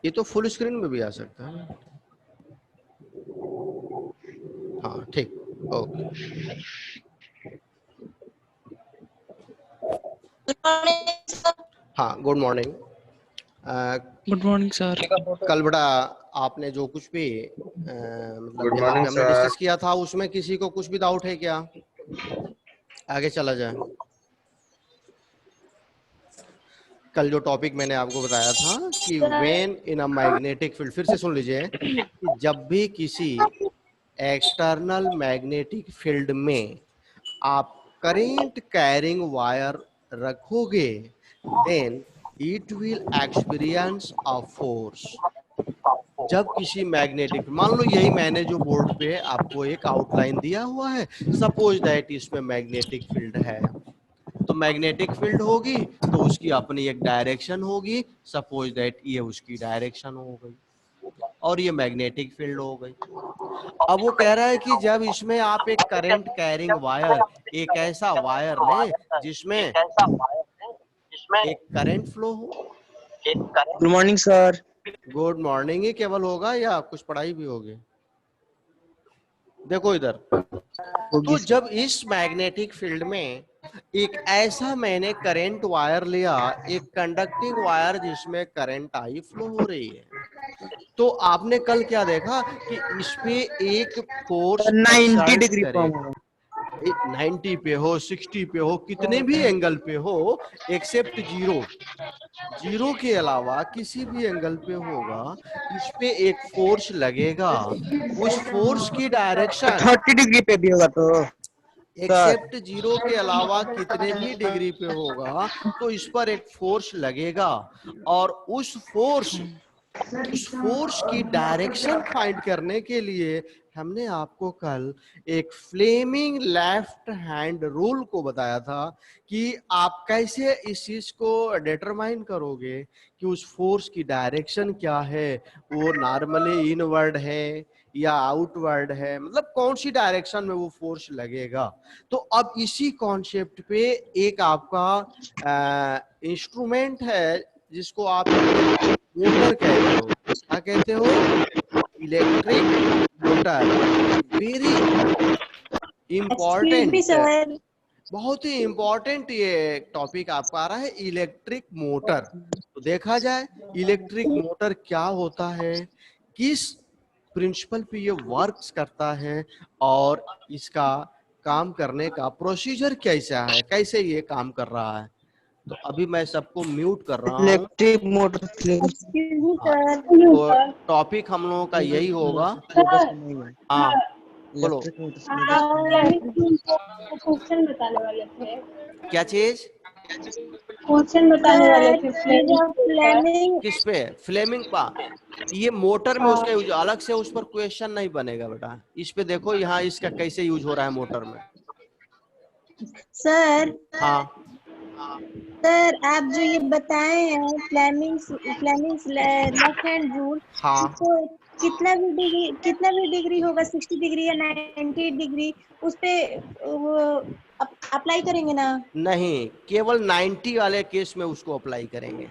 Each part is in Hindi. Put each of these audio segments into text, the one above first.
ये तो फुल स्क्रीन में भी आ सकता है। हाँ ठीक, ओके। हाँ good morning. Good morning sir. कल बड़ा आपने जो कुछ भी मतलब गुड यहाँ पे मॉर्निंग हमने सर। डिस्कस किया था उसमें किसी को कुछ भी डाउट है क्या? आगे चला जाए। कल जो टॉपिक मैंने आपको बताया था कि when in a magnetic field, फिर से सुन लीजिए कि जब भी किसी एक्सटर्नल मैग्नेटिक फील्ड में आप करंट कैरिंग वायर रखोगे then it will experience a force. जब किसी मैग्नेटिक, मान लो यही मैंने जो बोर्ड पे आपको एक आउटलाइन दिया हुआ है, सपोज दैट इसमें मैग्नेटिक फील्ड है, तो मैग्नेटिक फील्ड होगी तो उसकी अपनी एक डायरेक्शन होगी, सपोज दैट ये उसकी डायरेक्शन हो गई और ये मैग्नेटिक फील्ड हो गई। अब वो कह रहा है कि जब इसमें आप एक करंट कैरिंग वायर, एक ऐसा वायर लें जिसमें एक करंट फ्लो हो। Good morning sir. Good morning ही केवल होगा या कुछ पढ़ाई भी होगी? देखो इधर, होगी तो सर। जब इस मैग्नेटिक फील्ड में एक ऐसा मैंने करंट वायर लिया, एक कंडक्टिंग वायर जिसमें करंट आई फ्लो हो रही है, तो आपने कल क्या देखा कि इस पे एक फोर्स 90 एक्सर्ट डिग्री फॉर्म करेगा। होगा। 90 पे हो, 60 पे हो, कितने भी एंगल पे हो, एक्सेप्ट जीरो, जीरो के अलावा किसी भी एंगल पे होगा, इस पे एक फोर्स लगेगा। उस फोर्स की डायरेक्शन 30 डिग्री पे भी होगा तो सर। एक्सेप्ट जीरो के अलावा कितने भी डिग्री पे होगा तो इस पर एक फोर्स लगेगा, और उस फोर्स की डायरेक्शन फाइंड करने के लिए हमने आपको कल एक फ्लेमिंग लेफ्ट हैंड रूल को बताया था कि आप कैसे इस चीज को डिटरमाइन करोगे कि उस फोर्स की डायरेक्शन क्या है, वो नॉर्मली इनवर्ड है या आउटवर्ड है, मतलब कौन सी डायरेक्शन में वो फोर्स लगेगा। तो अब इसी कॉन्सेप्ट पे एक आपका इंस्ट्रूमेंट है जिसको आप इलेक्ट्रिक मोटर कहते हो। क्या कहते हो? Electric motor. Very excuse me important, sir. बहुत ही इंपॉर्टेंट ये टॉपिक आपका आ रहा है, इलेक्ट्रिक मोटर। तो देखा जाए इलेक्ट्रिक मोटर क्या होता है, किस प्रिंसिपल पे ये वर्क्स करता है, और इसका काम करने का प्रोसीजर कैसा है, कैसे ये काम कर रहा है। तो अभी मैं सबको म्यूट कर रहा हूँ। इलेक्ट्रिक मोटर एक्सक्यूज मी हाँ, सर। तो टॉपिक हम लोगों का यही होगा। सिलेबस में नहीं है। हाँ बोलो, इलेक्ट्रिक मोटर सिलेबस आप में नहीं है। क्वेश्चन बताने वाले थे। क्या चीज? क्वेश्चन बताने वाले थे ये जो फ्लेमिंग किस पे? फ्लेमिंग पा? ये मोटर में उसका यूज अलग से, उस पर क्वेश्चन नहीं बनेगा बेटा। इस पे देखो यहाँ इसका कैसे यूज हो रहा है मोटर में। सर। हाँ सर आप जो ये बताए हैं फ्लेमिंग्स लेफ्ट हैंड रूल, हाँ तो कितना भी डिग्री होगा, 60 डिग्री या 90 डिग्री, उस पे वो अप्लाई करेंगे ना? नहीं, केवल 90 वाले केस में उसको अप्लाई करेंगे।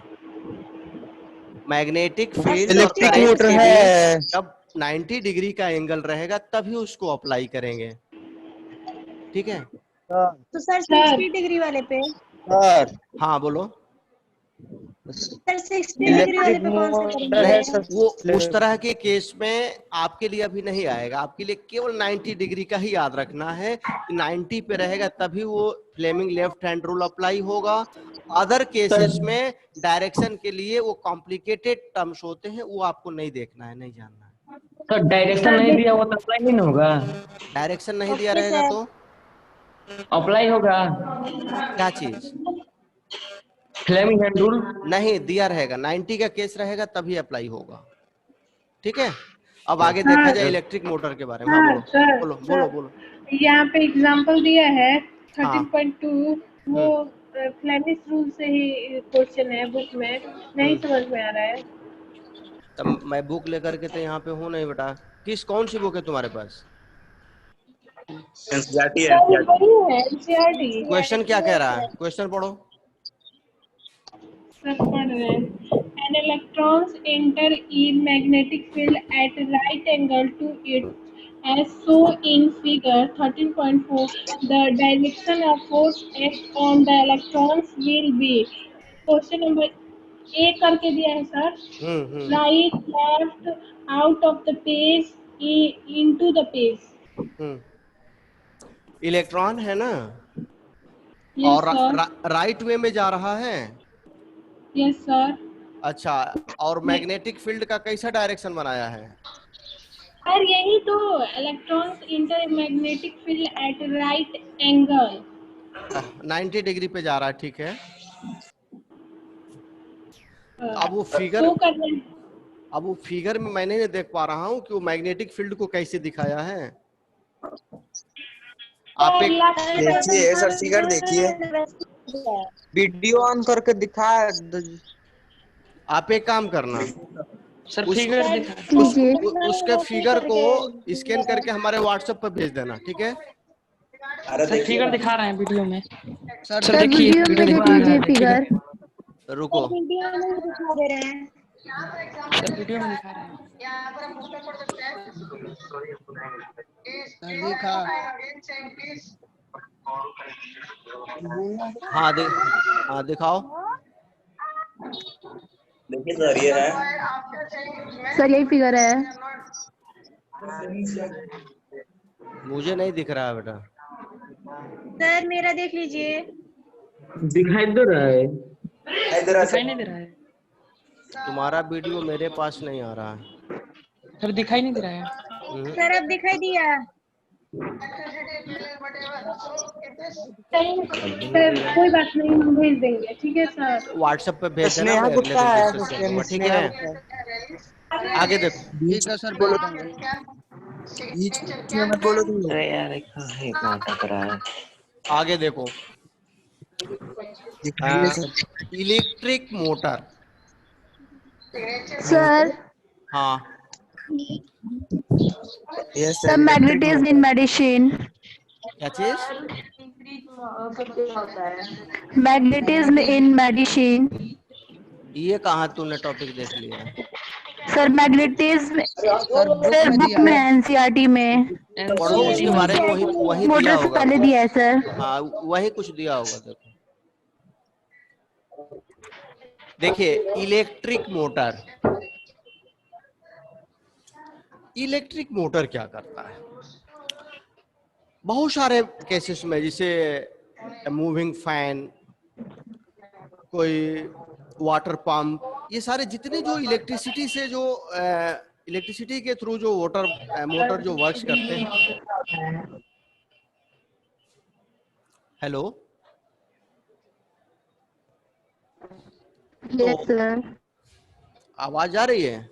मैग्नेटिक फील्ड और इलेक्ट्रिक करंट मोटर के बीच है। जब 90 डिग्री का एंगल रहेगा तभी उसको अप्लाई करेंगे, ठीक है? तो सर 60 डिग्री वाले पे, सर हाँ बोलो। सर 60 डिग्री वाले इलेक्ट्रिक पे कौन सा मोटर करेंगे? है सर। वो उस तरह के केस में आपके लिए अभी नहीं आएगा, आपके लिए केवल 90 डिग्री का ही याद रखना है कि 90 पे रहेगा तभी वो Fleming left hand rule apply होगा। अदर केसेस में डायरेक्शन के लिए वो कॉम्प्लिकेटेड टर्म्स होते हैं, वो आपको नहीं देखना है, नहीं जानना है। तो डायरेक्शन नहीं दिया वो तो अप्लाई नहीं होगा। डायरेक्शन नहीं दिया ओके रहेगा सर। तो अप्लाई होगा क्या चीज? Fleming hand rule. नहीं दिया रहेगा, 90 का केस रहेगा तभी अप्लाई होगा, ठीक है? अब आगे देखा जाए हाँ इलेक्ट्रिक मोटर के बारे में। हाँ हाँ बोलो सर बोलो बोलो सर, बोलो। यहाँ पे एग्जांपल दिया है हाँ 13.2, वो फ्लेमिश रूल से ही क्वेश्चन है बुक में, नहीं समझ में आ रहा है। तब मैं बुक लेकर के तो यहाँ पे हूँ नहीं बेटा। कौन सी बुक है तुम्हारे पास? एनसीईआरटी है, सर एनसीईआरटी। वही है एनसीईआरटी। क्वेश्चन क्या कह रहा है? क्वेश्चन पढ़ो। सर पढ़ रहे हैं। An electrons enter a magnetic field at right angle to it, as shown in figure 13.4. The direction of force F on the electrons will be. Question number A करके दिया है sir. Hmm. Right, left, out of the page, into the page. Electron है ना, Yes और sir. राइट वे में जा रहा है। Yes sir. अच्छा, और मैग्नेटिक फील्ड का कैसा डायरेक्शन बनाया है? सर यही तो, electrons inter magnetic field at right angle. 90 degree पे जा रहा है, ठीक है। अब वो शो कर रहे हैं। अब वो फिगर में मैंने नहीं देख पा रहा हूँ कि वो मैग्नेटिक फील्ड को कैसे दिखाया है। आप एक देखिए सर, फिगर देखिए, वीडियो ऑन करके दिखा। आप एक काम करना, सर उस, फिगर उसके फिगर को स्कैन करके हमारे व्हाट्सएप पर भेज देना, ठीक है। सर फिगर दिखा रहे हैं वीडियो में। सर देखिए वीडियो दिखा रहा है, फिगर रुको, वीडियो में दिखा दे रहे हैं। सर वीडियो में दिखा रहे हैं। देखा। हाँ दिखाओ। देखिए सर, ये है। सर यही फिगर है। मुझे नहीं दिख रहा है बेटा। सर मेरा देख लीजिए। दिखाई दे रहा है, इधर दिखाई नहीं दे रहा है। तुम्हारा वीडियो मेरे पास नहीं आ रहा है। सर दिखाई नहीं दे रहा है। सर अब दिखाई दिया। सर कोई बात नहीं, हम भेज देंगे, ठीक है सर। व्हाट्सएप पे भेज देना, स्नेहा मैं अगले गुप्ता दिन है, डिस्कस कर लूंगा, ठीक स्नेहा है। गुप्ता। आगे देखो। ठीक है सर, बोलो बोलो तुम। अरे यार, कहाँ तक रहा है? आगे देखो, दिखाइए सर। Electric motor. सर हाँ, yes sir magnetism in medicine. क्या चीज? Magnetism in medicine. ये कहाँ तूने टॉपिक देख लिया? Sir magnetism sir sir book में एनसीईआरटी में पढ़ो, उसके बारे में वही वही दिया मोटर से होगा। पहले दिया है सर। हाँ, वही कुछ दिया होगा। देखो, देखिए, इलेक्ट्रिक मोटर। इलेक्ट्रिक मोटर क्या करता है? बहुत सारे केसेस में, जैसे मूविंग फैन, कोई वाटर पंप, ये सारे जितने जो इलेक्ट्रिसिटी से जो इलेक्ट्रिसिटी के थ्रू जो मोटर जो वर्क्स करते हैं। Hello, yes sir. आवाज आ रही है?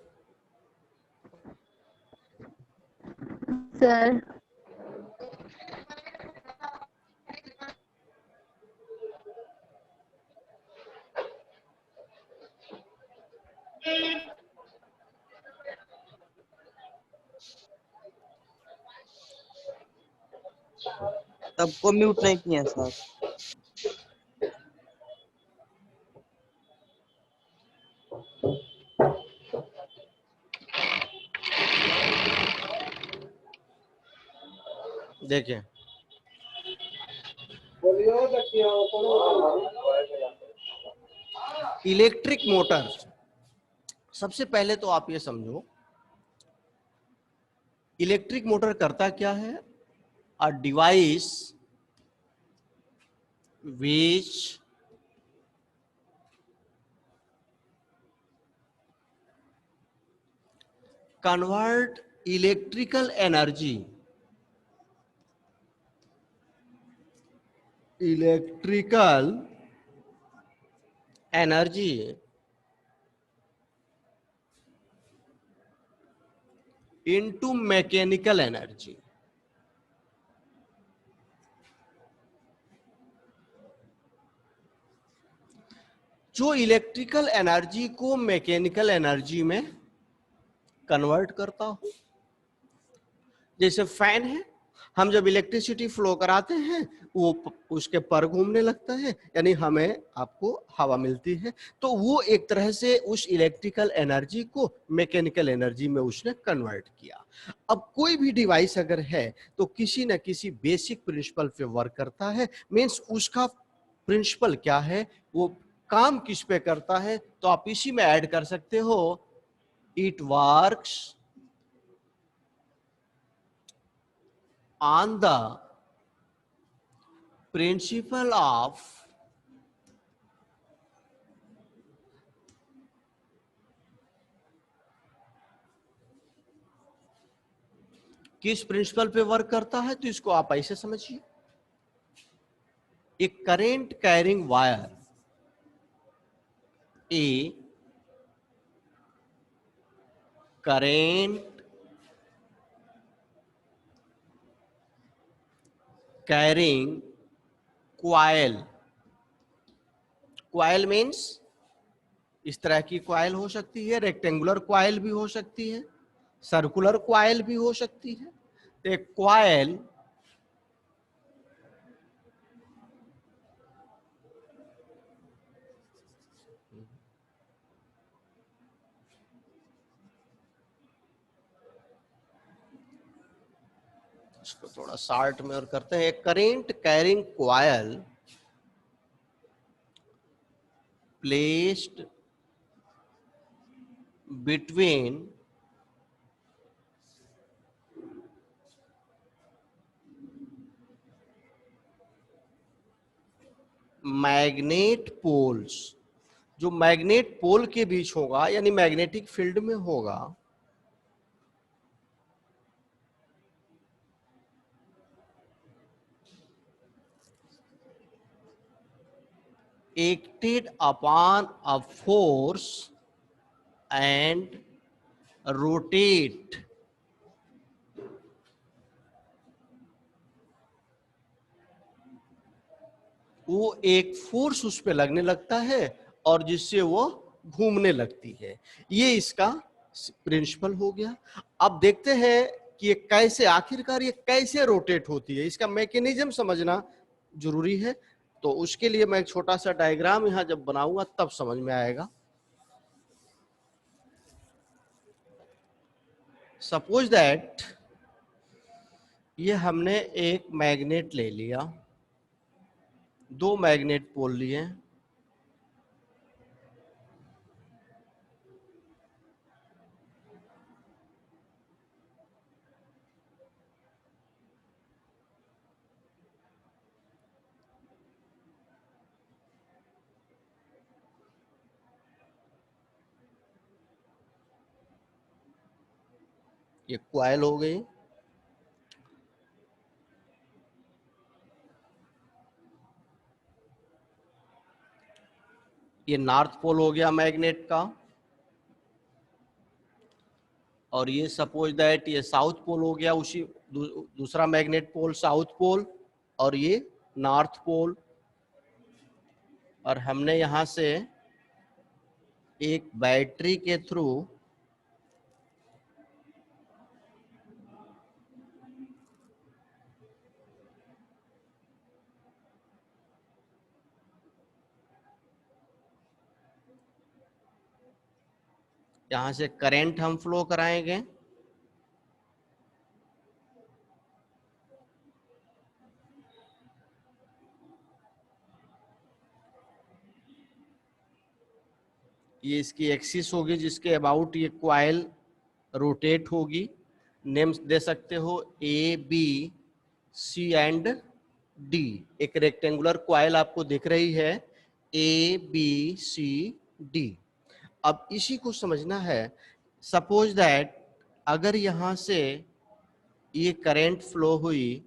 सर सबको म्यूट नहीं किया सर। देखिए, इलेक्ट्रिक मोटर, सबसे पहले तो आप ये समझो, इलेक्ट्रिक मोटर करता क्या है? A device which convert electrical energy into mechanical energy। जो इलेक्ट्रिकल एनर्जी को मैकेनिकल एनर्जी में कन्वर्ट करता हो। जैसे फैन है, हम जब इलेक्ट्रिसिटी फ्लो कराते हैं वो उसके पर घूमने लगता है, यानी हमें आपको हवा मिलती है। तो वो एक तरह से उस इलेक्ट्रिकल एनर्जी को मैकेनिकल एनर्जी में उसने कन्वर्ट किया। अब कोई भी डिवाइस अगर है तो किसी न किसी बेसिक प्रिंसिपल पे वर्क करता है। मीन्स उसका प्रिंसिपल क्या है, वो काम किस पे करता है, तो आप इसी में ऐड कर सकते हो, it works on the principle of किस प्रिंसिपल पे वर्क करता है, तो इसको आप ऐसे समझिए, एक current carrying wire a current carrying coil, coil means इस तरह की क्वाइल हो सकती है, रेक्टेंगुलर क्वाइल भी हो सकती है, सर्कुलर क्वाइल भी हो सकती है। तो एक क्वाइल इसको थोड़ा शार्ट में और करते हैं, current carrying coil placed between magnet poles, जो मैग्नेट पोल के बीच होगा यानी मैग्नेटिक फील्ड में होगा, acted upon a force and rotate वो एक फोर्स उस पे लगने लगता है और जिससे वो घूमने लगती है। ये इसका प्रिंसिपल हो गया। अब देखते हैं कि ये कैसे, आखिरकार ये कैसे रोटेट होती है, इसका मैकेनिज्म समझना जरूरी है। तो उसके लिए मैं एक छोटा सा डायग्राम यहां जब बनाऊंगा तब समझ में आएगा। सपोज दैट ये हमने एक मैग्नेट ले लिया, दो मैग्नेट पोल लिए, ये क्वाइल हो गई, ये नॉर्थ पोल हो गया मैग्नेट का, और ये सपोज दैट ये साउथ पोल हो गया, उसी दूसरा मैग्नेट पोल साउथ पोल, और ये नॉर्थ पोल। और हमने यहां से एक बैटरी के थ्रू यहां से करंट हम फ्लो कराएंगे। ये इसकी एक्सिस होगी जिसके अबाउट ये क्वाइल रोटेट होगी। नेम्स दे सकते हो ए, बी, सी एंड डी। एक रेक्टेंगुलर क्वाइल आपको दिख रही है, ए, बी, सी, डी। अब इसी को समझना है। सपोज दैट अगर यहां से ये करंट फ्लो हुई,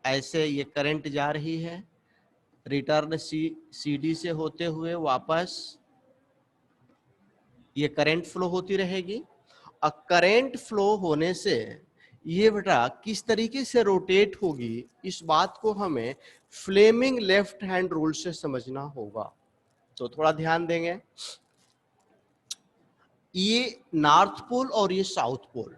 ऐसे ये करंट जा रही है, रिटर्न सी डी से होते हुए वापस ये करंट फ्लो होती रहेगी। और करंट फ्लो होने से ये बेटा किस तरीके से रोटेट होगी, इस बात को हमें फ्लेमिंग लेफ्ट हैंड रूल से समझना होगा। तो थोड़ा ध्यान देंगे। ये नॉर्थ पोल और ये साउथ पोल,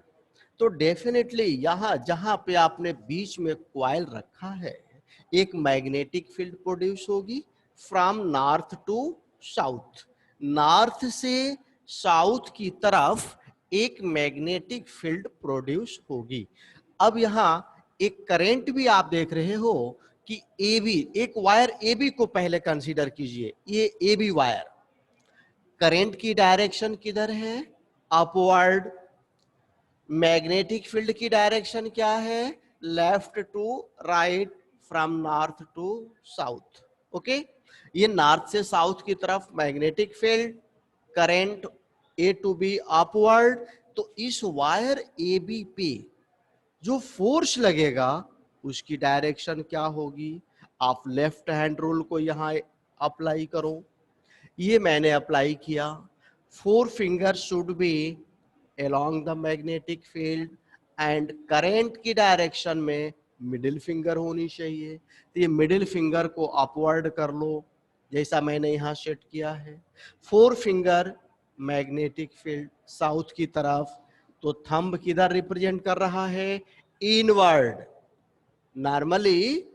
तो डेफिनेटली यहाँ जहां पे आपने बीच में कॉइल रखा है, एक मैग्नेटिक फील्ड प्रोड्यूस होगी from north to south. North से साउथ की तरफ एक मैग्नेटिक फील्ड प्रोड्यूस होगी। अब यहाँ एक करंट भी आप देख रहे हो कि AB, एक वायर AB को पहले कंसीडर कीजिए, ये AB वायर, करंट की डायरेक्शन किधर है? अपवर्ड। मैग्नेटिक फील्ड की डायरेक्शन क्या है? Left to right, from north to south. Okay, ये नॉर्थ से साउथ की तरफ magnetic field, current A to B upward. तो इस वायर AB पे जो फोर्स लगेगा उसकी डायरेक्शन क्या होगी? आप लेफ्ट हैंड रूल को यहां अप्लाई करो। ये मैंने अप्लाई किया। 4 finger should be along the magnetic field and current की डायरेक्शन में मिडिल फिंगर होनी चाहिए। तो ये मिडिल फिंगर को अपवर्ड कर लो जैसा मैंने यहाँ सेट किया है। 4 फिंगर मैग्नेटिक फील्ड साउथ की तरफ, तो थंब किधर रिप्रेजेंट कर रहा है? इनवर्ड। नॉर्मली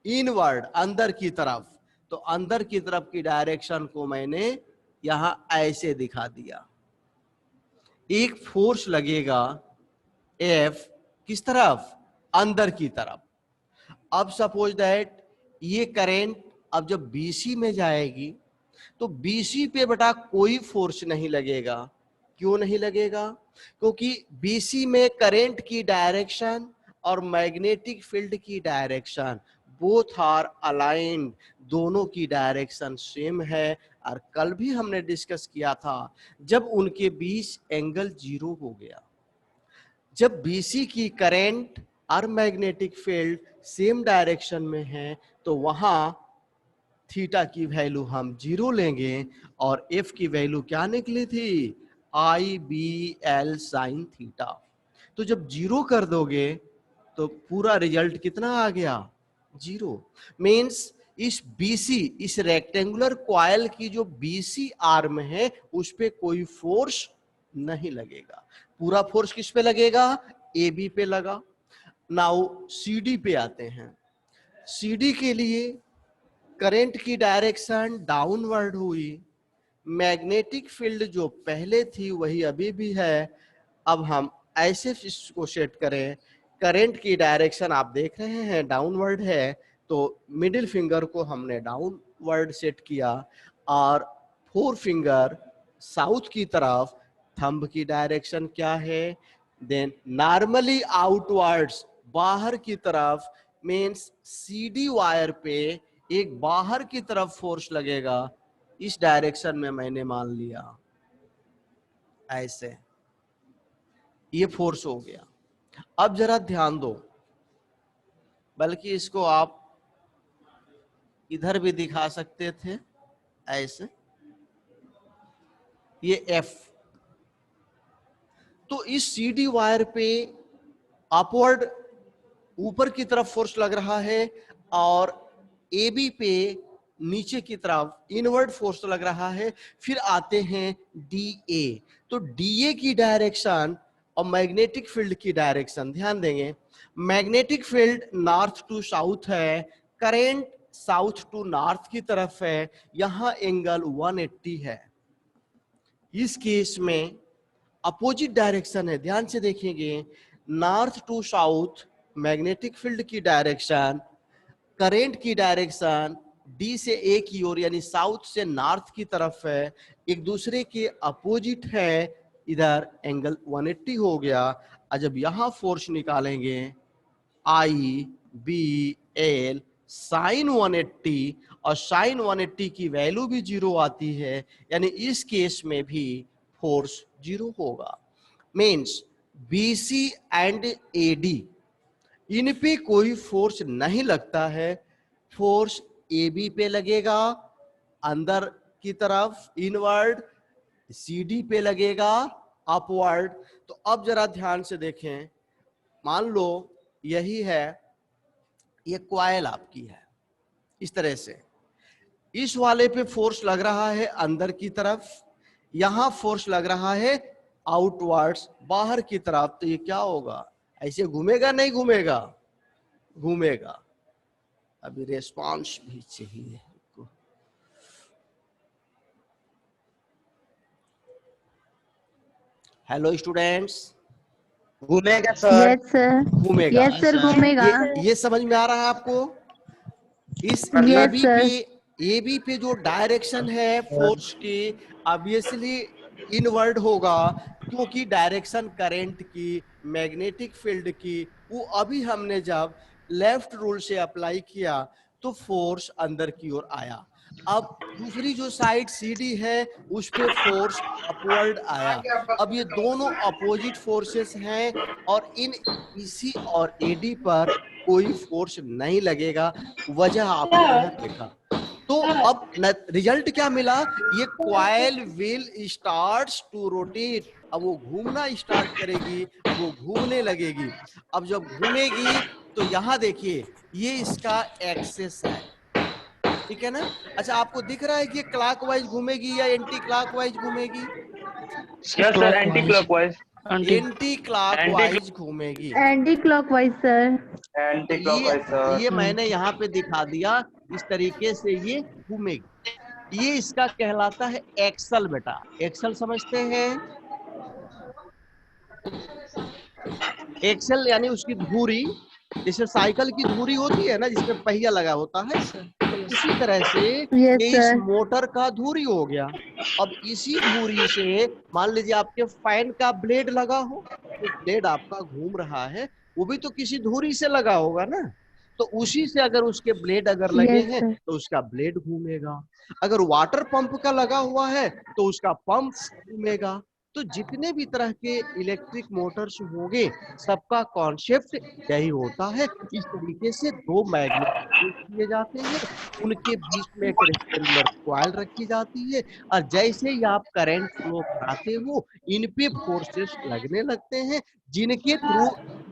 इनवर्ड, अंदर की तरफ। तो अंदर की तरफ की डायरेक्शन को मैंने यहां ऐसे दिखा दिया। एक फोर्स लगेगा F, किस तरफ? अंदर की तरफ। अब सपोज दैट ये करंट अब जब BC में जाएगी तो BC पे बेटा कोई फोर्स नहीं लगेगा। क्यों नहीं लगेगा? क्योंकि BC में करंट की डायरेक्शन और मैग्नेटिक फील्ड की डायरेक्शन बोथ आर अलाइंड, दोनों की डायरेक्शन सेम है। और कल भी हमने डिस्कस किया था, जब उनके बीच एंगल 0 हो गया, जब BC की करंट और मैग्नेटिक फील्ड सेम डायरेक्शन में है, तो वहां थीटा की वैल्यू हम 0 लेंगे और F की वैल्यू क्या निकली थी? IBL sin theta. तो जब 0 कर दोगे तो पूरा रिजल्ट कितना आ गया? 0। मीन्स इस BC, इस रेक्टेंगुलर कॉइल की जो BC आर्म है उस पे कोई फोर्स नहीं लगेगा। पूरा फोर्स किस पे लगेगा? AB पे लगा। नाउ CD पे आते हैं। CD के लिए करंट की डायरेक्शन डाउनवर्ड हुई, मैग्नेटिक फील्ड जो पहले थी वही अभी भी है। अब हम ऐसे इसको सेट करें, करंट की डायरेक्शन आप देख रहे हैं डाउनवर्ड है, तो मिडिल फिंगर को हमने डाउनवर्ड सेट किया और 4 फिंगर साउथ की तरफ। थंब की डायरेक्शन क्या है? देन नॉर्मली आउटवर्ड्स, बाहर की तरफ। मीन्स CD वायर पे एक बाहर की तरफ फोर्स लगेगा। इस डायरेक्शन में मैंने मान लिया ऐसे, ये फोर्स हो गया। अब जरा ध्यान दो, बल्कि इसको आप इधर भी दिखा सकते थे ऐसे, ये F। तो इस CD वायर पे अपवर्ड ऊपर की तरफ फोर्स लग रहा है और AB पे नीचे की तरफ इनवर्ड फोर्स लग रहा है। फिर आते हैं DA। तो DA की डायरेक्शन और मैग्नेटिक फील्ड की डायरेक्शन ध्यान देंगे। Magnetic field north to south है, करंट साउथ टू नॉर्थ की तरफ है। यहां एंगल 180 है। इस केस में अपोजिट डायरेक्शन है, ध्यान से देखेंगे। North to south magnetic field की डायरेक्शन, करंट की डायरेक्शन D से A की ओर यानी साउथ से नॉर्थ की तरफ है, एक दूसरे के अपोजिट है। इधर एंगल 180 हो गया। और जब यहां फोर्स निकालेंगे IBL साइन 180, और साइन 180 की वैल्यू भी 0 आती है, यानी इस केस में भी फोर्स 0 होगा। मीन्स BC एंड AD, इन पे कोई फोर्स नहीं लगता है। फोर्स AB पे लगेगा अंदर की तरफ इनवर्ड, CD पे लगेगा अपवर्ड। तो अब जरा ध्यान से देखें, मान लो यही है, ये कॉइल आपकी है इस तरह से, इस वाले पे फोर्स लग रहा है अंदर की तरफ, यहां फोर्स लग रहा है आउटवर्ड्स, बाहर की तरफ, तो ये क्या होगा? ऐसे घूमेगा नहीं घूमेगा? घूमेगा। अभी रेस्पॉन्स भी चाहिए। हेलो स्टूडेंट्स, घूमेगा सर। यस सर, घूमेगा। यस सर घूमेगा। ये समझ में आ रहा है आपको? इस Yes, AB sir. पे, AB पे जो डायरेक्शन है फोर्स की, ऑब्वियसली इनवर्ड होगा, क्योंकि डायरेक्शन करंट की, मैग्नेटिक फील्ड की, वो अभी हमने जब लेफ्ट रूल से अप्लाई किया तो फोर्स अंदर की ओर आया। अब दूसरी जो साइड CD है उस पे फोर्स अपवर्ड आया। अब ये दोनों अपोजिट फोर्सेस हैं और इन EC और AD पर कोई फोर्स नहीं लगेगा। वजह आपने यहाँ देखा। तो अब रिजल्ट क्या मिला? ये coil will starts to rotate. अब वो घूमना स्टार्ट करेगी, वो घूमने लगेगी। अब जब घूमेगी तो यहाँ देखिए, ये इसका एक्सेस है, ठीक है ना? अच्छा, आपको दिख रहा है कि ये क्लॉकवाइज घूमेगी या एंटी क्लॉकवाइज घूमेगी? Yes sir, anti clockwise. Anti clockwise घूमेगी। Anti clockwise sir. Anti clockwise sir. ये मैंने यहाँ पे दिखा दिया, इस तरीके से ये घूमेगी। ये इसका कहलाता है एक्सल। बेटा एक्सल समझते हैं? एक्सल यानी उसकी धुरी, जैसे साइकिल की धुरी होती है ना जिसमें पहिया लगा होता है, इसी तरह से Yes, ये इस sir. मोटर का धुरी हो गया। अब इसी धुरी से मान लीजिए आपके फैन का ब्लेड लगा हो, तो ब्लेड आपका घूम रहा है, वो भी तो किसी धुरी से लगा होगा ना। तो उसी से अगर उसके ब्लेड अगर लगे Yes, हैं sir. तो उसका ब्लेड घूमेगा। अगर वाटर पंप का लगा हुआ है तो उसका पंप घूमेगा। तो जितने भी तरह के इलेक्ट्रिक मोटर्स होंगे, सबका कॉन्सेप्ट यही होता है। इस तरीके से दो मैग्नेट किए जाते हैं, उनके बीच में एक रेक्टेंगुलर कॉइल रखी जाती है, और जैसे ही आप करंट फ्लो कराते हो, इन पे फोर्सेस लगने लगते हैं, जिनके थ्रू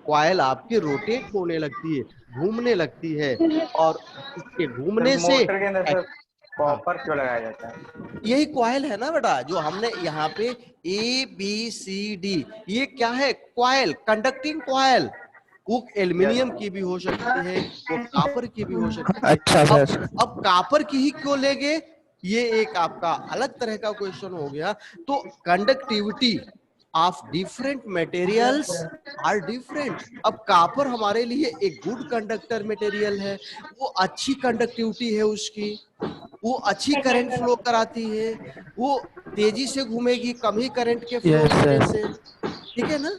कॉइल आपके रोटेट होने लगती है, घूमने लगती है। और इसके घूमने से मोटर के अंदर सर कॉपर क्यों लगाया जाता है? यही कॉइल है ना बेटा, जो हमने यहाँ पे ABCD, ये क्या है? Coil, conducting coil. वो एल्युमिनियम की भी हो सकती है, वो कॉपर की भी हो सकती है। अच्छा सर। अब कॉपर की ही क्यों लेंगे, ये एक आपका अलग तरह का क्वेश्चन हो गया। तो conductivity of different materials are different. अब कॉपर हमारे लिए एक गुड कंडक्टर मटेरियल है, वो अच्छी कंडक्टिविटी है उसकी, वो अच्छी करंट फ्लो कराती है, वो तेजी से घूमेगी कम ही करंट के फ्लो होने से, ठीक है ना?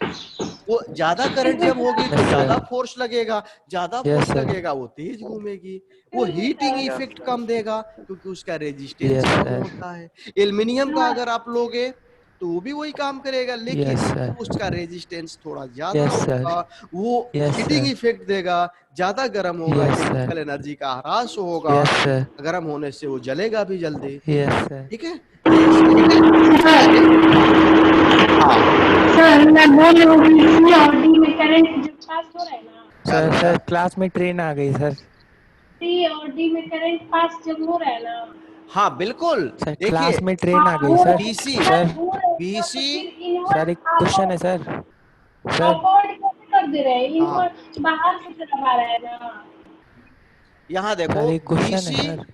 वो ज्यादा करंट जब होगी तो ज्यादा फोर्स लगेगा, ज्यादा फोर्स लगेगा वो तेज घूमेगी, वो हीटिंग इफेक्ट कम देगा क्योंकि उसका रेजिस्टेंस कम होता है। एल्युमिनियम का अगर आप लोगे तो वो भी वही काम करेगा, लेकिन उसका रेजिस्टेंस थोड़ा ज्यादा होगा, वो हीटिंग इफेक्ट देगा, ज्यादा गर्म होगा, केमिकल एनर्जी का ह्रास होगा, गर्म होने से वो जलेगा भी जल्दी, ठीक है? सर मैं बोल रहा हूँ C और D में करंट जब पास हो रहा है ना, सर क्लास में ट्रेन आ गई सर। C और D में करंट पास जब हो रहा है ना, हाँ बिल्कुल, सर देखिए क्लास में ट्रेन आ गई सर। BC BC सर एक क्वेश्चन है सर। अकॉर्ड कैसे कर दे रहे हैं इनको, बाहर से तरफ आ रहा है ना। यहाँ देखो सर एक क्वेश्चन BC, है सर।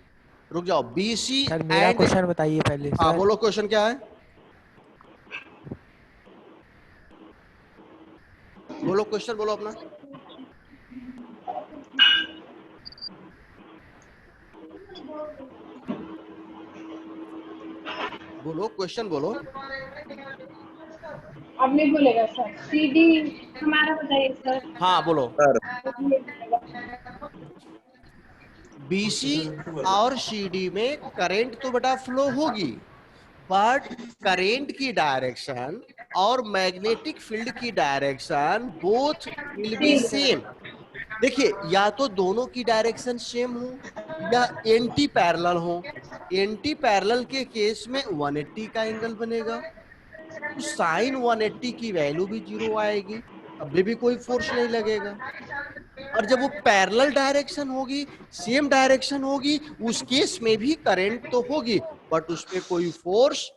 रुक जाओ, BC सर मेरा एंड, क्वेश्चन बताइए पहले हाँ सर। बोलो क्वेश्चन क्या है, बोलो क्वेश्चन बोलो अपना। बोलो क्वेश्चन बोलो। अब नहीं बोलेगा सर, CD हमारा बताइए सर। हाँ बोलो। सर BC और CD में करंट तो बेटा फ्लो होगी, बट करंट की डायरेक्शन और मैग्नेटिक फील्ड की direction both will be same. देखिए, या तो दोनों की डायरेक्शन सेम हो या एंटी पैरेलल हो। एंटी पैरेलल के केस में 180 का एंगल बनेगा, तो साइन 180 की वैल्यू भी 0 आएगी, अभी भी कोई फोर्स नहीं लगेगा। और जब वो पैरेलल डायरेक्शन होगी, सेम डायरेक्शन होगी, उस केस में भी करंट तो होगी, बट उस पे कोई फोर्स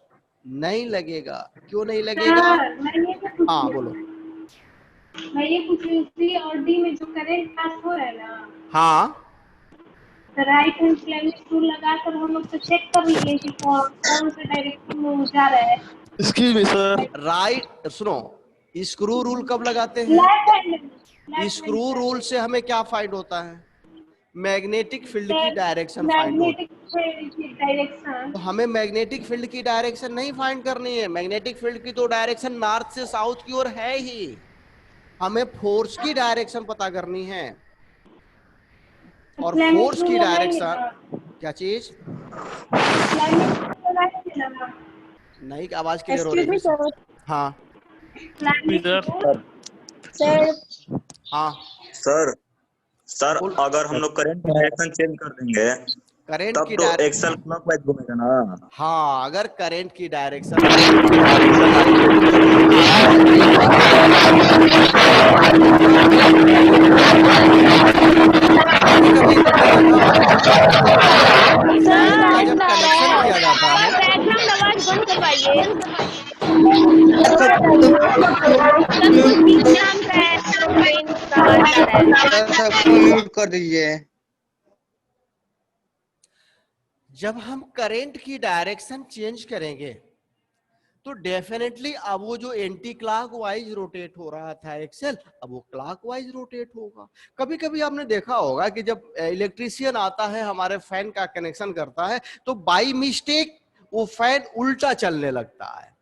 नहीं लगेगा। क्यों नहीं लगेगा? सर मैं ये पूछ हाँ रही बोलो। हूँ, मैं ये पूछ रही हूँ सी और डी में जो करंट पास हो रहा है ना, हाँ राइट हैंड फ्लेमिश टूल लगाकर हम लोग तो चेक कर लिए कि कौन से डायरेक्शन में वो जा रहा है। Excuse me sir. राइट, सुनो, स्क्रू रूल कब लगाते हैं? लेफ्ट हैंड स्क्रू रूल से हमें क्या फाइंड होता है? मैग्नेटिक फील्ड की डायरेक्शन फाइंड होती है। Magnetic direction. तो हमें मैग्नेटिक फील्ड की डायरेक्शन नहीं फाइंड करनी है। मैग्नेटिक फील्ड की तो डायरेक्शन नॉर्थ से साउथ की ओर है ही। हमें फोर्स की डायरेक्शन पता करनी है। और फोर्स की डायरेक्शन क्या चीज? नहीं, आवाज क्लियर हो रही है। सर। हाँ सर हाँ सर सर अगर हम लोग करंट की डायरेक्शन चेंज कर देंगे करंट तब की तो डायरेक्शन, एक्सल क्लॉकवाइज घूमेगा ना। हाँ अगर करंट की डायरेक्शन कभी तुमने देखा होगा फैन का जब कनेक्शन किया जाता है। बैकग्राउंड आवाज बंद करवाइए। आवाज आ रहा है। सबको म्यूट कर दीजिए। जब हम करंट की डायरेक्शन चेंज करेंगे तो डेफिनेटली अब वो जो एंटी क्लॉक वाइज रोटेट हो रहा था एक्सेल, अब वो क्लॉक वाइज रोटेट होगा। कभी कभी आपने देखा होगा कि जब इलेक्ट्रीशियन आता है हमारे फैन का कनेक्शन करता है तो बाय मिस्टेक वो फैन उल्टा चलने लगता है।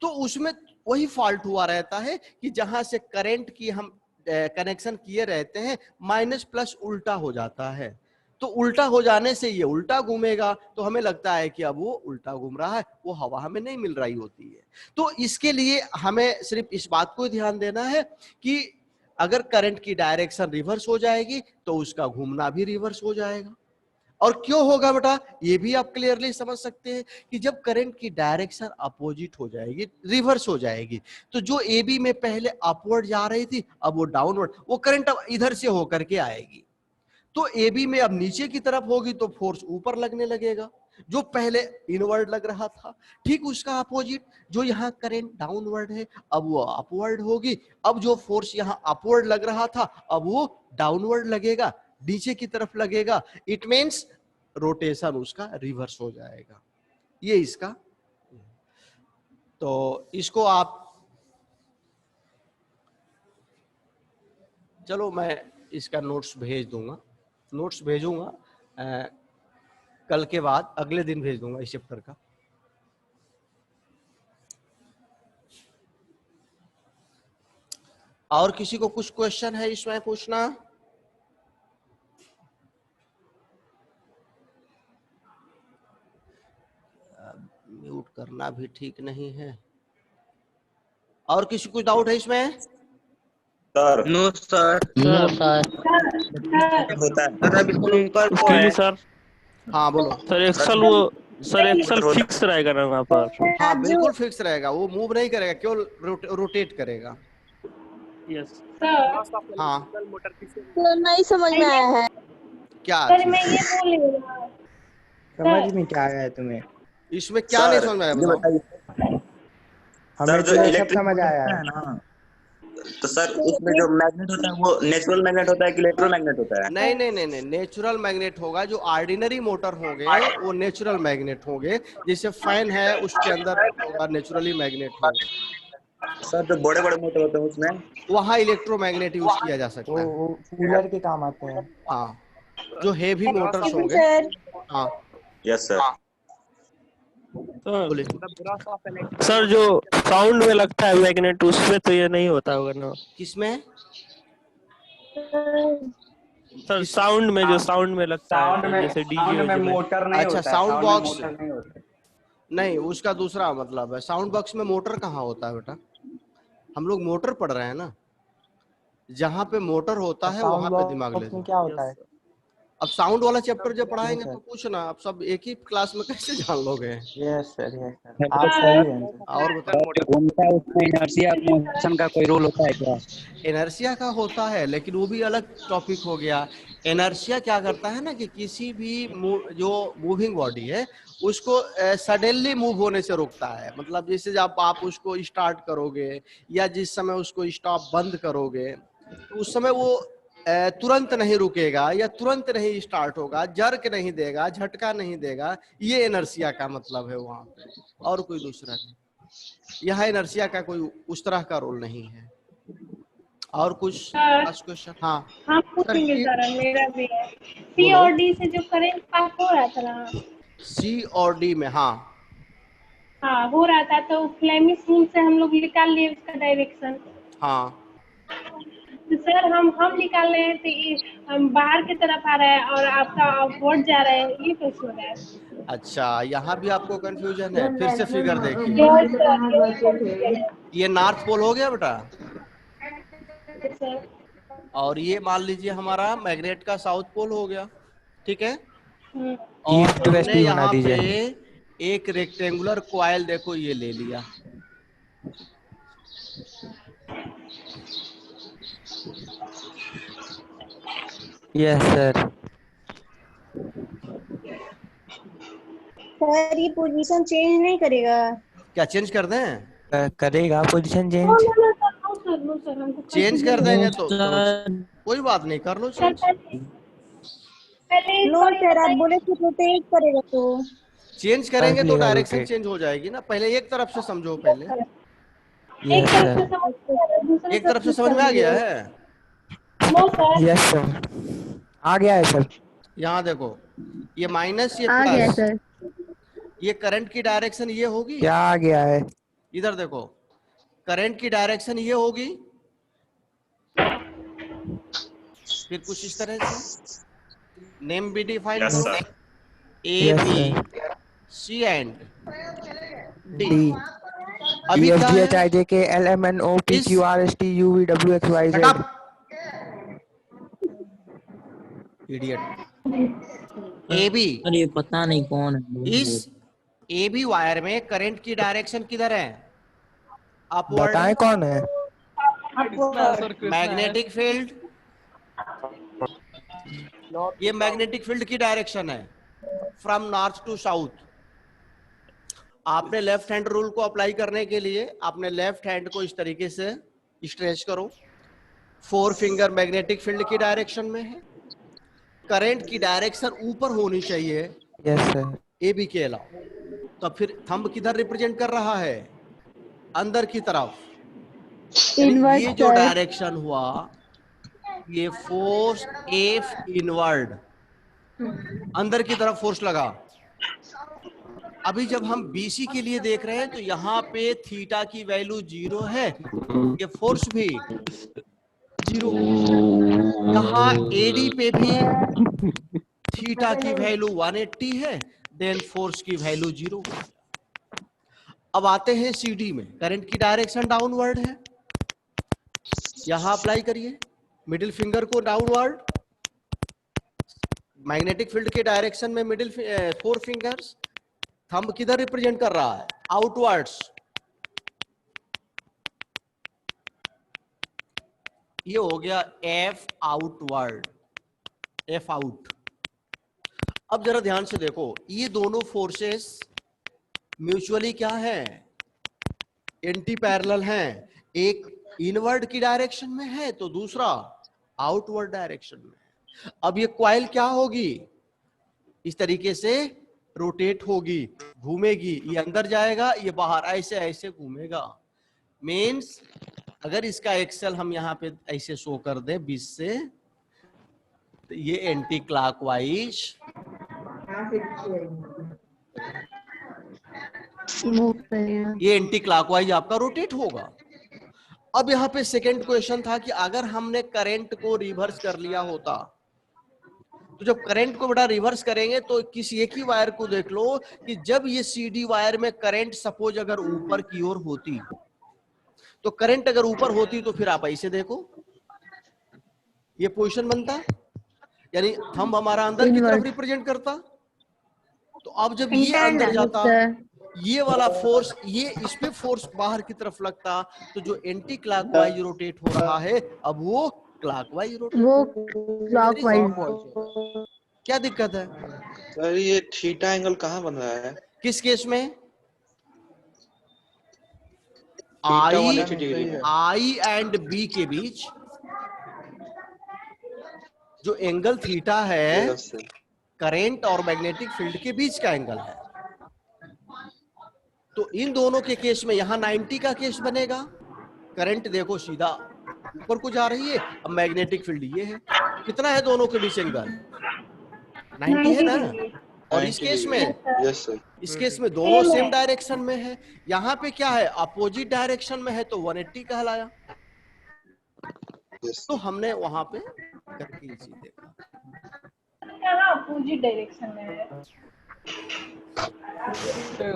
तो उसमें वही फॉल्ट हुआ रहता है कि जहां से करंट की हम कनेक्शन किए रहते हैं माइनस प्लस उल्टा हो जाता है। तो उल्टा हो जाने से ये उल्टा घूमेगा तो हमें लगता है कि अब वो उल्टा घूम रहा है, वो हवा हमें नहीं मिल रही होती है। तो इसके लिए हमें सिर्फ इस बात को ध्यान देना है कि अगर करंट की डायरेक्शन रिवर्स हो जाएगी तो उसका घूमना भी रिवर्स हो जाएगा। और क्यों होगा बेटा, ये भी आप क्लियरली समझ सकते हैं कि जब करंट की डायरेक्शन अपोजिट हो जाएगी, रिवर्स हो जाएगी, तो जो ए बी में पहले अपवर्ड जा रही थी अब वो डाउनवर्ड, वो करंट अब इधर से होकर के आएगी। तो ए बी में अब नीचे की तरफ होगी तो फोर्स ऊपर लगने लगेगा, जो पहले इनवर्ड लग रहा था। ठीक उसका अपोजिट, जो यहाँ करंट डाउनवर्ड है अब वो अपवर्ड होगी। अब जो फोर्स यहाँ अपवर्ड लग रहा था अब वो डाउनवर्ड लगेगा, नीचे की तरफ लगेगा। इट मीन्स रोटेशन उसका रिवर्स हो जाएगा। ये इसका, तो इसको आप, चलो मैं इसका नोट्स भेज दूंगा, नोट्स भेजूंगा कल के बाद, अगले दिन भेज दूंगा इस चैप्टर का। और किसी को कुछ क्वेश्चन है इसमें पूछना? म्यूट करना भी ठीक नहीं है। और किसी को डाउट है इसमें? Sir no sir. No sir. होता है सर, अभी सिंपल तो एक्सक्यूज है। Me sir. हाँ बोलो। सर एक्सल वो सर एक्सल फिक्स रहेगा ना वहाँ पर? हाँ बिल्कुल फिक्स रहेगा, वो मूव नहीं करेगा, केवल रोटेट करेगा। यस हाँ तो नहीं समझ में आया है। क्या सर चीज़? मैं ये बोल रही हूँ, समझ में क्या आया है तुम्हें? इसमें क्या नहीं समझ में आया ये बताओ? बताइए हमें सर, तो जो ये सब इलेक्ट्रिक समझ आया है। ना, तो सर उसमें जो मैग्नेट होता है वो नेचुरल मैग्नेट होता है कि इलेक्ट्रोमैग्नेट होता है? नहीं नहीं नहीं नहीं, नेचुरल मैग्नेट होगा। जो ऑर्डिनरी मोटर होंगे वो नेचुरल मैग्नेट होंगे, जैसे फैन है उसके अंदर होगा नेचुरली मैग्नेट होगा। सर जो बड़े बड़े मोटर होते हैं उसमें वहाँ इलेक्ट्रोमैग्नेट यूज किया जा सकता है। वो कूलर के काम आते हैं। हाँ, जो हेवी मोटर्स होंगे। सर हाँ यस सर। बोलिए। सर जो साउंड में लगता है मैग्नेट उसमें तो ये नहीं होता होगा ना? किसमें? सर साउंड में, जो साउंड में लगता साउंड है में, जैसे साउंड डीजे में में। मोटर नहीं अच्छा, होता है, साउंड में बॉक्स। मोटर नहीं होता है। नहीं, उसका दूसरा मतलब है। साउंड बॉक्स में मोटर कहाँ होता है बेटा? हम लोग मोटर पढ़ रहे हैं ना, जहाँ पे मोटर होता है वहां पे दिमाग ले में जाओ। क्या होता है? अब साउंड वाला चैप्टर जब पढ़ाएंगे तो पूछना, आप सब एक ही क्लास में कैसे जान लोगे? यस सर आप सही हैं सर। और बताओ, उनका उसमें इनर्शिया मोशन का कोई रोल होता है क्या? इनर्शिया का होता है, लेकिन वो भी अलग टॉपिक हो गया। इनर्शिया क्या करता है ना कि किसी भी जो मूविंग बॉडी है उसको सडनली मूव होने से रोकता है। मतलब जैसे जब आप उसको स्टार्ट करोगे या जिस समय उसको स्टॉप बंद करोगे तो उस समय वो तुरंत नहीं रुकेगा या तुरंत नहीं स्टार्ट होगा, जर्क नहीं देगा, झटका नहीं देगा। ये इनर्शिया का मतलब है वहां पे, और कोई दूसरा नहीं। यह इनर्शिया का कोई उस तरह का रोल नहीं है। और कुछ क्वेश्चन? हाँ हम पूछेंगे सर, मेरा भी है। सी और डी से जो करंट पास हो रहा था ना, सी और डी में, हाँ हो रहा था, तो फ्लेमिश रूल से हम लोग निकाल लिए उसका डायरेक्शन। हाँ तो सर हम निकाल रहे हैं तो ये हम बाहर की तरफ आ रहा है और आपका आउटवर्ड जा रहा है, ये कैसे हो रहा है? अच्छा, यहाँ भी आपको कंफ्यूजन है। फिर से फिगर देखिए, सर, ये नॉर्थ पोल हो गया बेटा, सर और ये मान लीजिए हमारा मैग्नेट का साउथ पोल हो गया, ठीक है। और ईस्ट वेस्ट हमने भी बना यहाँ दीजिए। पे एक रेक्टेंगुलर कॉइल देखो ये ले लिया, यस सर। सर ये पोजीशन चेंज नहीं करेगा? क्या चेंज कर दें? करेगा पोजीशन चेंज। नो सर हमको चेंज कर देंगे तो कोई बात नहीं, कर लो चेंज। पहले नो सर, आप बोले कि रोटेट करेगा तो चेंज करेंगे तो लेगा डायरेक्शन rotate। चेंज हो जाएगी ना। पहले एक तरफ से समझो, पहले एक यस तरफ से सर। समझ, दूसरे एक तरफ से समझ में आ गया है। नो सर, यस सर, आ गया है सर। यहाँ देखो, ये माइनस, ये आ गया प्लस, सर। ये करंट की डायरेक्शन ये होगी। क्या आ गया है? इधर देखो, करंट की डायरेक्शन ये होगी, फिर कुछ इस तरह से नेम बी डिफाइन यस हो, sir. A yes B C and D. D अभी क्या एच है? I J K L M N O P Q R S T U V W X Y Shut Z. up! Idiot. A B, अरे पता नहीं कौन है इस ए बी वायर में करंट की डायरेक्शन किधर है? अपवर्ड। बताएं कौन है? मैग्नेटिक फील्ड, ये मैग्नेटिक फील्ड की डायरेक्शन है फ्रॉम नॉर्थ टू साउथ। आपने लेफ्ट हैंड रूल को अप्लाई करने के लिए आपने लेफ्ट हैंड को इस तरीके से स्ट्रेच करो, 4 फिंगर मैग्नेटिक फील्ड की डायरेक्शन में है, करंट की डायरेक्शन ऊपर होनी चाहिए यस सर। ए बी के अलावा। तो फिर थंब किधर रिप्रेजेंट कर रहा है? अंदर की तरफ। इनवर्ट ये जो सर। डायरेक्शन हुआ ये फोर्स एफ इनवर्ड, अंदर की तरफ फोर्स लगा। अभी जब हम बीसी के लिए देख रहे हैं तो यहाँ पे थीटा की वैल्यू 0 है, ये फोर्स भी 0। यहाँ एडी पे भी थीटा की वैल्यू 180 है, देन फोर्स की वैल्यू 0। अब आते हैं सीडी में, करंट की डायरेक्शन डाउनवर्ड है, यहां अप्लाई करिए मिडिल फिंगर को डाउनवर्ड, मैग्नेटिक फील्ड के डायरेक्शन में मिडिल 4 फिंगर्स, थंब किधर रिप्रेजेंट कर रहा है? आउटवर्ड्स। ये हो गया एफ आउटवर्ड, एफ आउट। अब जरा ध्यान से देखो, ये दोनों फोर्सेस म्यूचुअली क्या है? एंटी पैरेलल हैं। एक इनवर्ड की डायरेक्शन में है तो दूसरा आउटवर्ड डायरेक्शन में है। अब ये कॉइल क्या होगी? इस तरीके से रोटेट होगी, घूमेगी, ये अंदर जाएगा, ये बाहर, ऐसे ऐसे घूमेगा। मीन्स अगर इसका एक्सेल हम यहाँ पे ऐसे शो कर दे 20 से, तो ये एंटी क्लॉकवाइज ये एंटी क्लॉकवाइज आपका रोटेट होगा। अब यहाँ पे सेकंड क्वेश्चन था कि अगर हमने करंट को रिवर्स कर लिया होता, तो जब करंट को बेटा रिवर्स करेंगे तो किसी एक ही वायर को देख लो कि जब ये सीडी वायर में करंट सपोज अगर ऊपर की ओर होती, तो करंट अगर ऊपर होती तो फिर आप ऐसे देखो, ये पोजीशन बनता। यानी थंब हमारा अंदर की तरफ रिप्रेजेंट करता। तो अब जब ये अंदर जाता, ये वाला फोर्स, ये इस पे फोर्स बाहर की तरफ लगता, तो जो एंटी क्लॉकवाइज रोटेट हो रहा है अब वो क्लॉकवाइज रोटेट, वो क्लॉकवाइज। क्या दिक्कत है सर? ये थीटा एंगल कहाँ बन रहा है? किस केस में? थीटा आई 180 डिग्री में। आई एंड बी के बीच जो एंगल थीटा है करंट और मैग्नेटिक फील्ड के बीच का एंगल है। तो इन दोनों के केस में यहाँ 90 का केस बनेगा। करंट देखो सीधा ऊपर को जा रही है, अब मैग्नेटिक फील्ड ये है। कितना है दोनों के बीच एंगल? 90 है ना। और इस केस में, यस सर, इस केस में दोनों सेम डायरेक्शन में है। यहाँ पे क्या है, अपोजिट डायरेक्शन में है तो 180 कहलाया। तो हमने वहां पे करके ये चीज देखा, अपोजिट डायरेक्शन में है।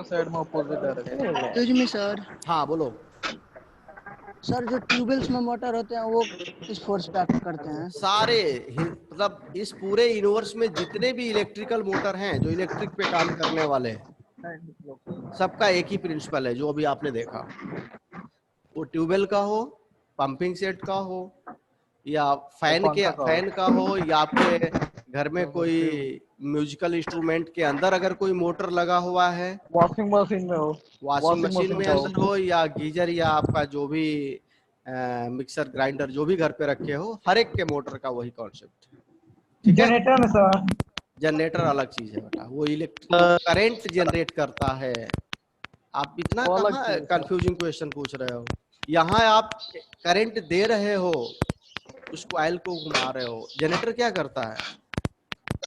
साइड में अपोजिट डायरेक्शन। सर हाँ बोलो। सर जो ट्यूबवेल्स में मोटर होते हैं वो किस फोर्स पे एक्ट करते हैं? सारे मतलब इस पूरे यूनिवर्स में जितने भी इलेक्ट्रिकल मोटर हैं जो इलेक्ट्रिक पे काम करने वाले हैं, सबका एक ही प्रिंसिपल है जो अभी आपने देखा। वो ट्यूबवेल का हो, पंपिंग सेट का हो, या फैन का हो, या आपके घर में कोई म्यूजिकल इंस्ट्रूमेंट के अंदर अगर कोई मोटर लगा हुआ है, वॉशिंग मशीन में हो, वॉशिंग मशीन में अंदर हो, या गीजर, या आपका जो भी मिक्सर ग्राइंडर जो भी घर पे रखे हो, हर एक के मोटर का वही कॉन्सेप्ट। जनरेटर में सर, जनरेटर अलग चीज है बेटा, वो इलेक्ट्रिक करंट जनरेट करता है। आप इतना कहाँ कंफ्यूजिंग क्वेश्चन पूछ रहे हो। यहाँ आप करंट दे रहे हो, उस कॉइल को घुमा रहे हो। जनरेटर क्या करता है,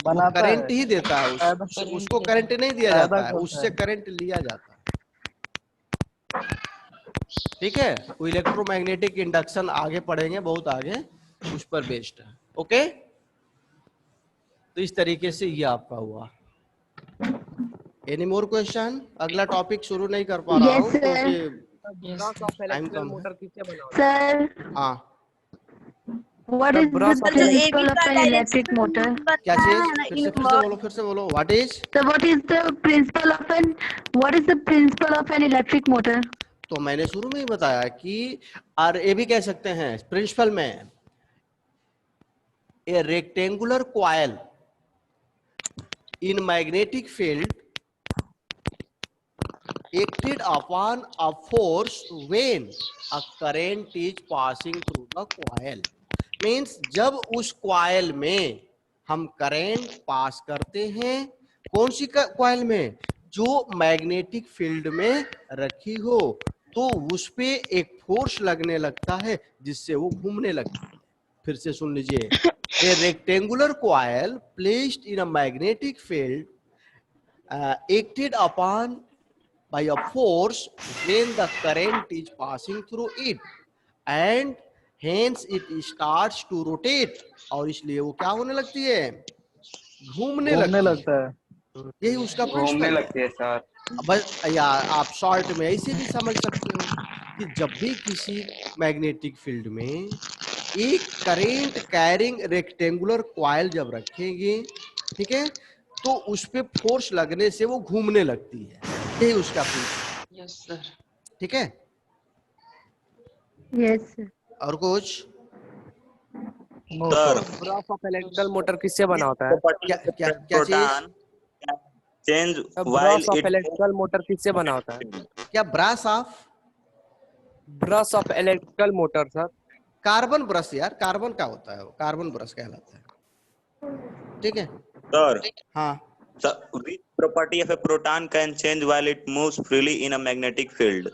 करंट ही देता है, उसको करंट नहीं दिया जाता है, उससे करंट लिया जाता है। ठीक है, वो इलेक्ट्रोमैग्नेटिक इंडक्शन आगे पढ़ेंगे, बहुत आगे, उस पर बेस्ड है। ओके, तो इस तरीके से ये आपका हुआ। Any more question? अगला टॉपिक शुरू नहीं कर पा रहा हूँ क्योंकि टाइम कम है। सर, हाँ, what is the principle of an electric motor? क्या चीज? फिर से बोलो। What is? So what is the principle of an electric motor? तो मैंने शुरू में ही बताया कि, और ये भी कह सकते हैं प्रिंसिपल में, ए rectangular coil in magnetic field acted upon a force when a current is passing through the coil. Means जब उस कॉइल में हम करंट पास करते हैं, कौन सी कॉइल में? जो मैग्नेटिक फील्ड में रखी हो, तो उस पे एक फोर्स लगने लगता है जिससे वो घूमने लगती है। फिर से सुन लीजिए। A rectangular coil placed in a magnetic field acted upon by a force when the current is passing through it, and hence it starts to rotate. और इसलिए वो क्या होने लगती है? घूमने लगता है। यही उसका घूमने लगती है सर। बस या आप शॉर्ट में ऐसे भी समझ सकते हो कि जब भी किसी मैग्नेटिक फील्ड में एक करंट कैरिंग रेक्टेंगुलर कॉइल जब रखेंगे, ठीक है, तो उस पे फोर्स लगने से वो घूमने लगती है। यही उसका प्रिंसिपल। Yes sir. ठीक है, Yes. और कुछ? ब्रास ऑफ इलेक्ट्रिकल मोटर किससे बना होता है? क्या चीज? Change brass of electrical motor किससे बना होता है? क्या brass of? Brush of electrical motor sir. Carbon brush यार, कार्बन का होता है वो, कार्बन ब्रश कहलाता है। ठीक है सर। हाँ, which property of a proton can change while it moves freely in a magnetic field?